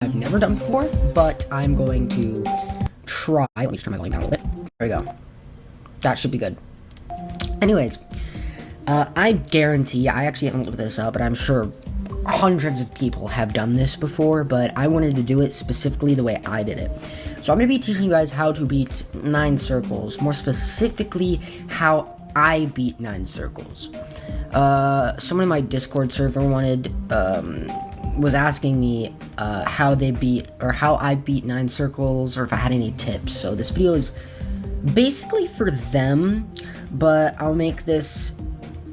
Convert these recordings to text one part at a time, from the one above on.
I've never done before, but I'm going to try. Let me just turn my volume down a little bit. There we go. That should be good. Anyways, I guarantee, I actually haven't looked this up, but I'm sure hundreds of people have done this before, but I wanted to do it specifically the way I did it. So I'm going to be teaching you guys how to beat 9 circles, more specifically how I beat 9 circles. Someone in my Discord server was asking me how I beat 9 circles, or if I had any tips. So this video is basically for them, but I'll make this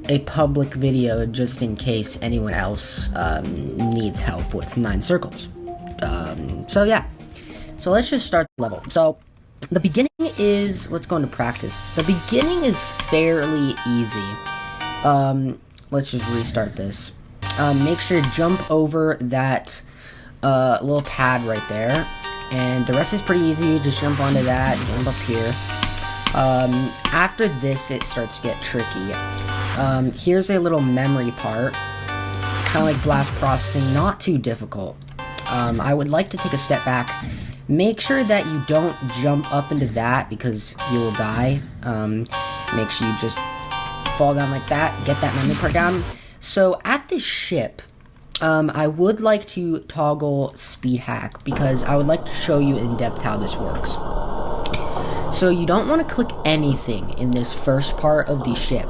a public video just in case anyone else needs help with 9 circles. So yeah, so let's just start the level. So the beginning is, let's go into practice. The beginning is fairly easy. Let's just restart this. Make sure to jump over that little pad right there, and the rest is pretty easy. Just jump onto that, jump up here. After this, it starts to get tricky. Here's a little memory part, kind of like blast processing, not too difficult. I would like to take a step back. Make sure that you don't jump up into that because you will die. Make sure you just fall down like that, get that memory part down. So at this ship, I would like to toggle speed hack because I would like to show you in depth how this works. So you don't want to click anything in this first part of the ship,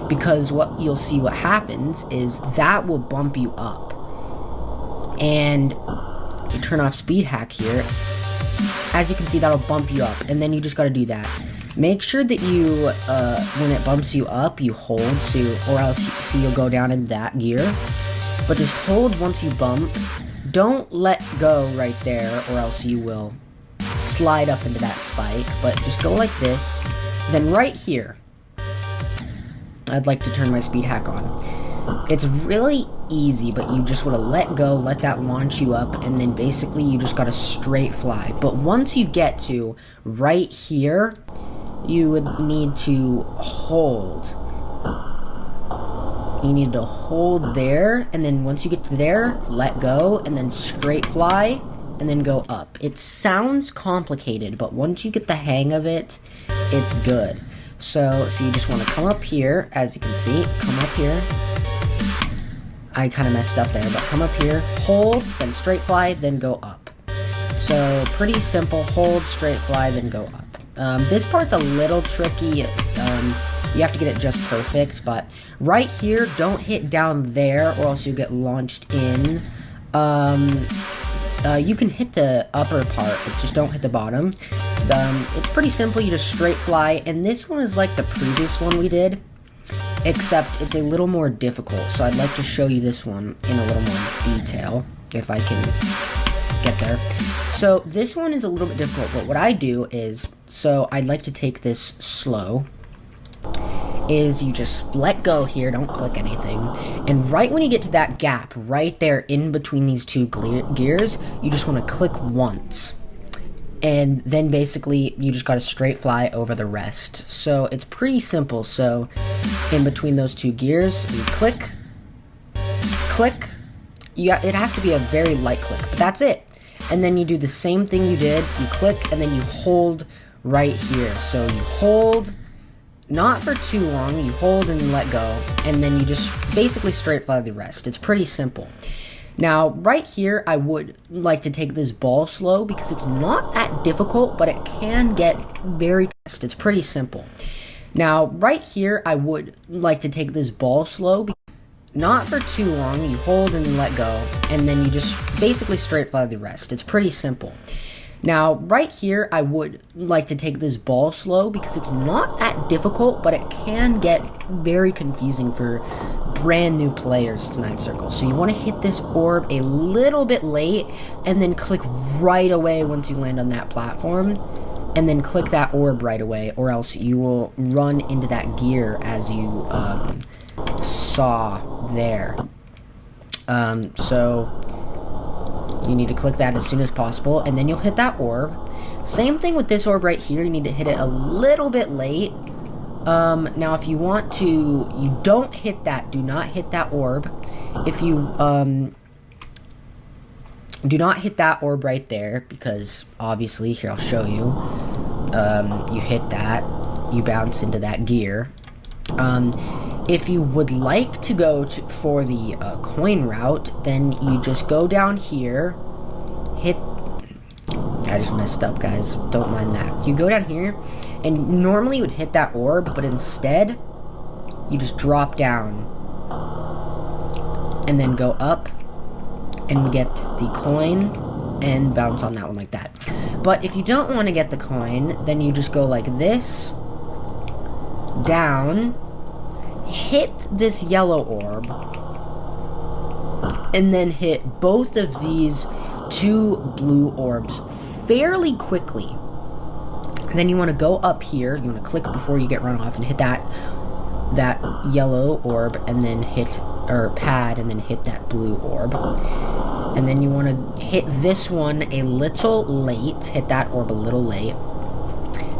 because what you'll see what happens is that will bump you up. And you turn off speed hack here. As you can see, that'll bump you up, and then you just got to do that. Make sure that you, when it bumps you up, you hold, or else you'll go down in that gear. But just hold once you bump. Don't let go right there, or else you will slide up into that spike. But just go like this. Then right here, I'd like to turn my speed hack on. It's really easy, but you just want to let go, let that launch you up, and then basically you just got to straight fly. But once you get to right here, you would need to hold. You need to hold there, and then once you get to there, let go, and then straight fly, and then go up. It sounds complicated, but once you get the hang of it, it's good. So you just want to come up here, as you can see, come up here. I kind of messed up there, but come up here, hold, then straight fly, then go up. So pretty simple, hold, straight fly, then go up. This part's a little tricky. You have to get it just perfect, but right here, don't hit down there or else you'll get launched in. You can hit the upper part, but just don't hit the bottom. It's pretty simple. You just straight fly, and this one is like the previous one we did, except it's a little more difficult. So I'd like to show you this one in a little more detail, if I can get there. So this one is a little bit difficult, but what I do is, so I'd like to take this slow, is you just let go here, don't click anything, and right when you get to that gap, right there in between these two gears, you just want to click once. And then basically, you just got to straight fly over the rest. So it's pretty simple. So in between those two gears, you click, click. It has to be a very light click, but that's it. And then you do the same thing you did. You click, and then you hold right here. So you hold, not for too long. You hold and let go, and then you just basically straight fly the rest. It's pretty simple. Now, right here, I would like to take this ball slow because it's not that difficult, but it can get very fast. It's pretty simple. Now, right here, I would like to take this ball slow, not for too long. You hold and let go, and then you just basically straight fly the rest. It's pretty simple. Now, right here, I would like to take this ball slow because it's not that difficult, but it can get very confusing for brand new players to 9 circles. So you want to hit this orb a little bit late, and then click right away once you land on that platform, and then click that orb right away, or else you will run into that gear as you saw there. So you need to click that as soon as possible, and then you'll hit that orb. Same thing with this orb right here. You need to hit it a little bit late. Now if you want to, you don't hit that, do not hit that orb. If you, Do not hit that orb right there, because obviously, here I'll show you. You hit that, you bounce into that gear. If you would like to go for the coin route, then you just go down here, hit... I just messed up, guys. Don't mind that. You go down here, and normally you would hit that orb, but instead, you just drop down, and then go up, and get the coin, and bounce on that one like that. But if you don't want to get the coin, then you just go like this, down, hit this yellow orb, and then hit both of these 2 blue orbs fairly quickly. Then you want to go up here, you want to click before you get run off, and hit that yellow orb, and then hit, or pad, and then hit that blue orb. And then you want to hit this one a little late, hit that orb a little late.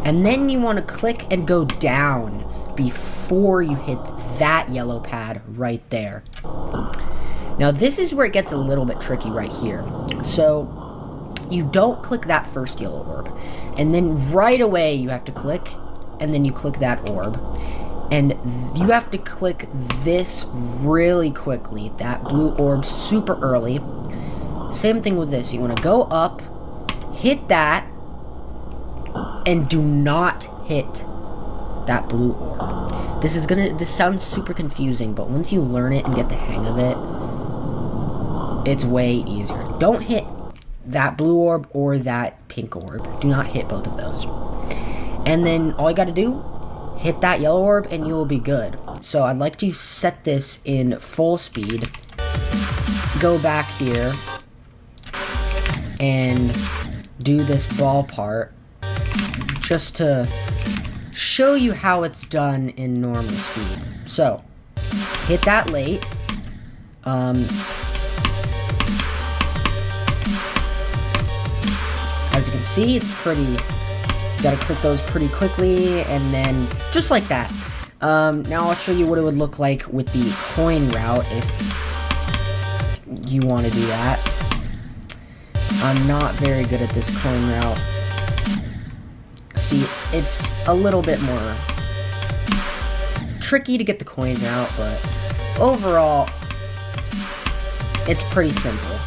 And then you want to click and go down before you hit that yellow pad right there. Now this is where it gets a little bit tricky right here. So you don't click that first yellow orb, and then right away you have to click, and then you click that orb. And you have to click this really quickly, that blue orb super early. Same thing with this. You want to go up, hit that, and do not hit that blue orb. This sounds super confusing, but once you learn it and get the hang of it, it's way easier. Don't hit that blue orb or that pink orb. Do not hit both of those. And then all you got to do, hit that yellow orb, and you will be good. So I'd like to set this in full speed. Go back here and do this ball part just to show you how it's done in normal speed. So hit that late. As you can see, it's pretty... You gotta click those pretty quickly, and then just like that. Now I'll show you what it would look like with the coin route if you want to do that. I'm not very good at this coin route. See, it's a little bit more tricky to get the coin route, but overall, it's pretty simple.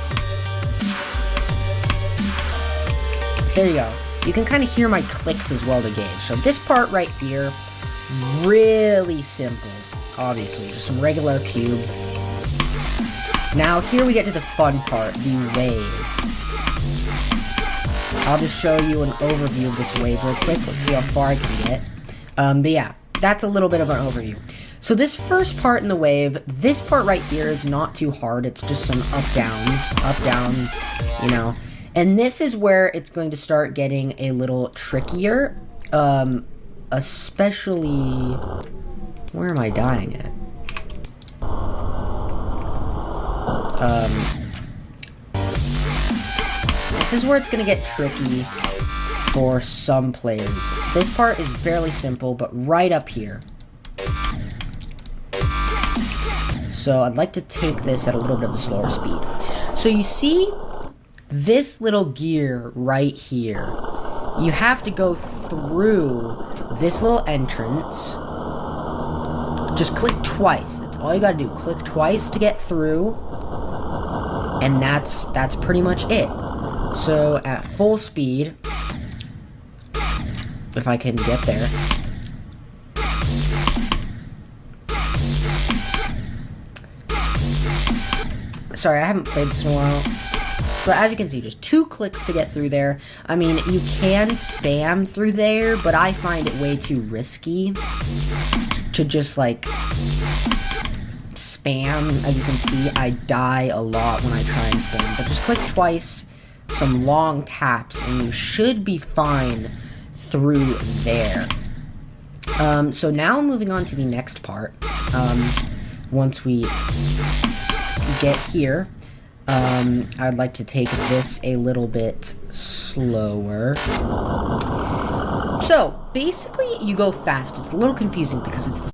There you go. You can kind of hear my clicks as well to gauge. So this part right here, really simple. Obviously, just some regular cube. Now here we get to the fun part, the wave. I'll just show you an overview of this wave real quick. Let's see how far I can get. But yeah, that's a little bit of an overview. So this first part in the wave, this part right here is not too hard. It's just some up, down, you know. And this is where it's going to start getting a little trickier, especially, where am I dying at? This is where it's going to get tricky for some players. This part is fairly simple, but right up here. So I'd like to take this at a little bit of a slower speed. So you see this little gear right here, you have to go through this little entrance. Just click twice. That's all you gotta do. Click twice to get through. And that's pretty much it. So at full speed, if I can get there. Sorry, I haven't played this in a while. But as you can see, just 2 clicks to get through there. I mean, you can spam through there, but I find it way too risky to just, like, spam. As you can see, I die a lot when I try and spam. But just click twice, some long taps, and you should be fine through there. So now moving on to the next part. Once we get here, I'd like to take this a little bit slower. So, basically, you go fast. It's a little confusing because it's the